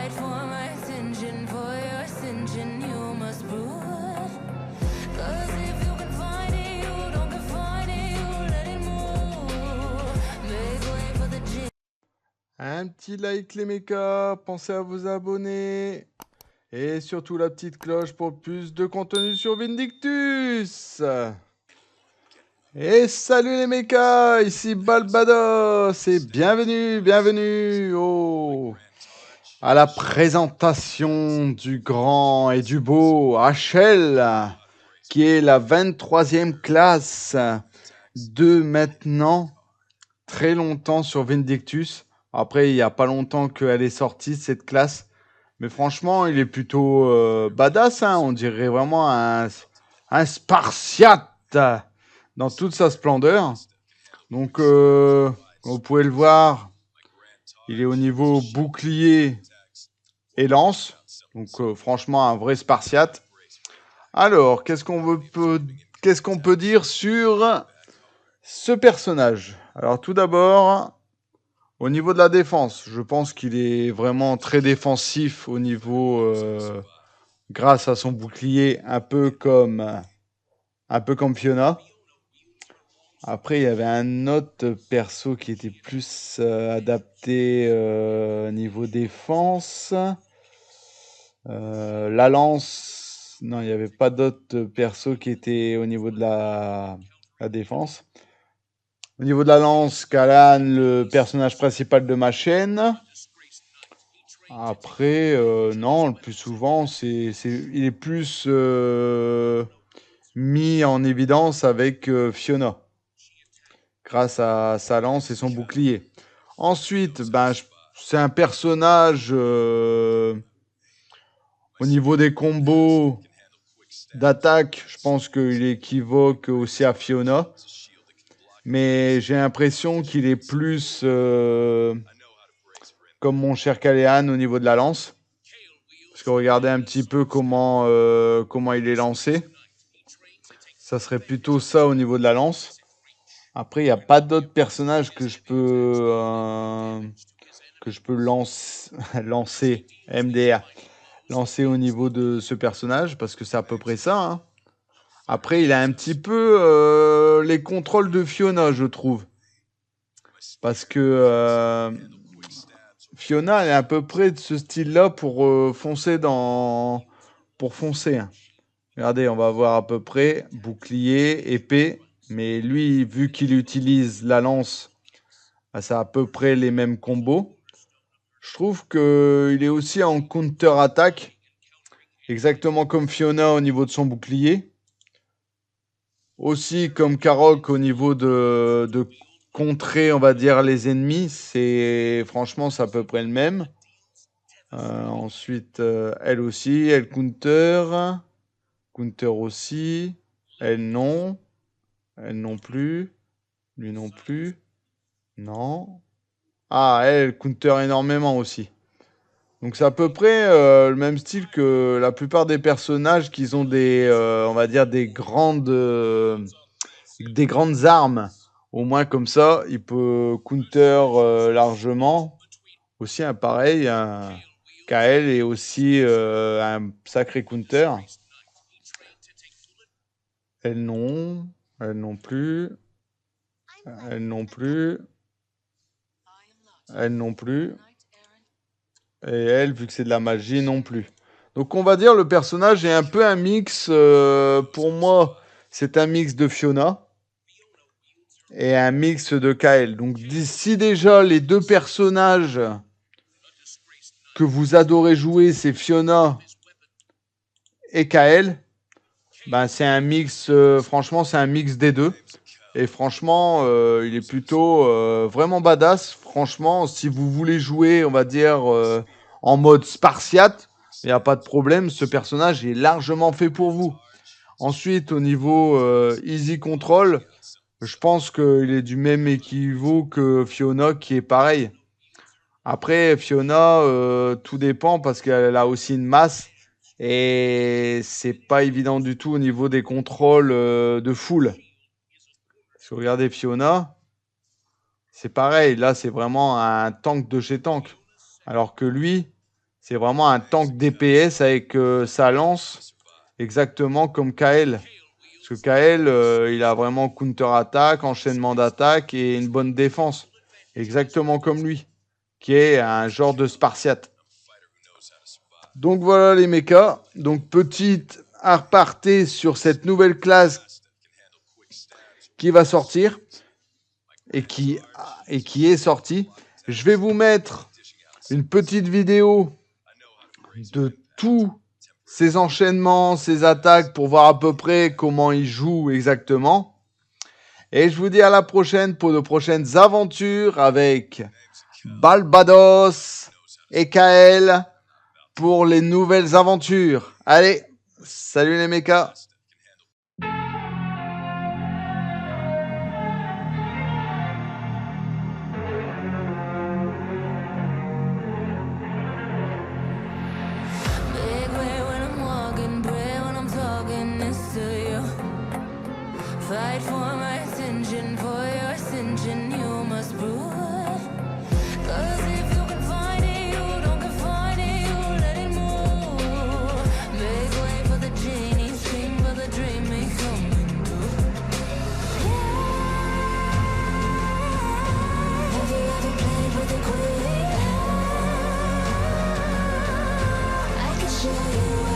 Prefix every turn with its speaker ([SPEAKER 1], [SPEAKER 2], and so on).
[SPEAKER 1] fight for my attention, for your ascension, you must prove. 'Cause if you can find it, you don't confine it, you let it move. Make way for the G.
[SPEAKER 2] Un petit like les mécas, pensez à vous abonner. Et surtout la petite cloche pour plus de contenu sur Vindictus. Et salut les mécas, ici Balbados et bienvenue à la présentation du grand et du beau HL, qui est la 23e classe de maintenant très longtemps sur Vindictus. Après, il n'y a pas longtemps qu'elle est sortie, cette classe. Mais franchement, il est plutôt badass, hein. On dirait vraiment un Spartiate dans toute sa splendeur. Donc, comme vous pouvez le voir, il est au niveau bouclier et lance. Donc, franchement, un vrai Spartiate. Alors, qu'est-ce qu'on peut dire sur ce personnage? Alors, tout d'abord, au niveau de la défense, je pense qu'il est vraiment très défensif au niveau, grâce à son bouclier, un peu comme Fiona. Après, il y avait un autre perso qui était plus adapté niveau défense. La lance, non, il n'y avait pas d'autres persos qui étaient au niveau de la défense. Au niveau de la lance, Kalan, le personnage principal de ma chaîne. Après, non, le plus souvent, il est plus mis en évidence avec Fiona, grâce à sa lance et son bouclier. Ensuite, c'est un personnage au niveau des combos d'attaque, je pense qu'il équivoque aussi à Fiona. Mais j'ai l'impression qu'il est plus comme mon cher Kaléhan au niveau de la lance. Parce que regardez un petit peu comment il est lancé. Ça serait plutôt ça au niveau de la lance. Après, il n'y a pas d'autres personnages que je peux lancer MDR. Lancer au niveau de ce personnage, parce que c'est à peu près ça. Hein. Après, il a un petit peu les contrôles de Fiona, je trouve. Parce que Fiona elle est à peu près de ce style-là pour foncer pour foncer. Hein. Regardez, on va voir à peu près bouclier, épée. Mais lui, vu qu'il utilise la lance, c'est à peu près les mêmes combos. Je trouve qu'il est aussi en counter-attaque, exactement comme Fiona au niveau de son bouclier. Aussi comme Karok au niveau de contrer, on va dire, les ennemis. Franchement, c'est à peu près le même. Ensuite, elle aussi, elle counter. Counter aussi. Elle non. Elle non plus. Lui non plus. Non. Ah, elle counter énormément aussi. Donc c'est à peu près le même style que la plupart des personnages qui ont on va dire des grandes armes. Au moins comme ça, il peut counter largement. Aussi un pareil, un Kael est aussi un sacré counter. Elle non, elle non plus, elle non plus, elle non plus. Et elle, vu que c'est de la magie, non plus. Donc on va dire le personnage est un peu un mix, pour moi, c'est un mix de Fiona et un mix de Kael. Donc si déjà les deux personnages que vous adorez jouer, c'est Fiona et Kael, c'est un mix, franchement, c'est un mix des deux. Et franchement, il est plutôt vraiment badass. Franchement, si vous voulez jouer, on va dire, en mode spartiate, il n'y a pas de problème. Ce personnage est largement fait pour vous. Ensuite, au niveau easy control, je pense qu'il est du même équivalent que Fiona, qui est pareil. Après, Fiona, tout dépend parce qu'elle a aussi une masse. Et c'est pas évident du tout au niveau des contrôles de foule. Si vous regardez Fiona, c'est pareil. Là, c'est vraiment un tank de chez tank. Alors que lui, C'est vraiment un tank DPS avec sa lance, exactement comme Kael. Parce que Kael, il a vraiment counter-attaque, enchaînement d'attaque et une bonne défense. Exactement comme lui, qui est un genre de Spartiate. Donc voilà les mechas. Donc petite aparté sur cette nouvelle classe qui va sortir et qui est sortie. Je vais vous mettre une petite vidéo de tous ces enchaînements, ces attaques pour voir à peu près comment ils jouent exactement. Et je vous dis à la prochaine pour de prochaines aventures avec Balbados et Kael pour les nouvelles aventures. Allez, salut les mechas.
[SPEAKER 1] Big way when I'm walking, pray when I'm talking this to you. Fight for my attention, for your ascension, you must prove. Cause if you can find it, you don't confine it, you let it move. Make way for the genie, scream for the dream, may coming through. Have you ever played with a queen? I can show you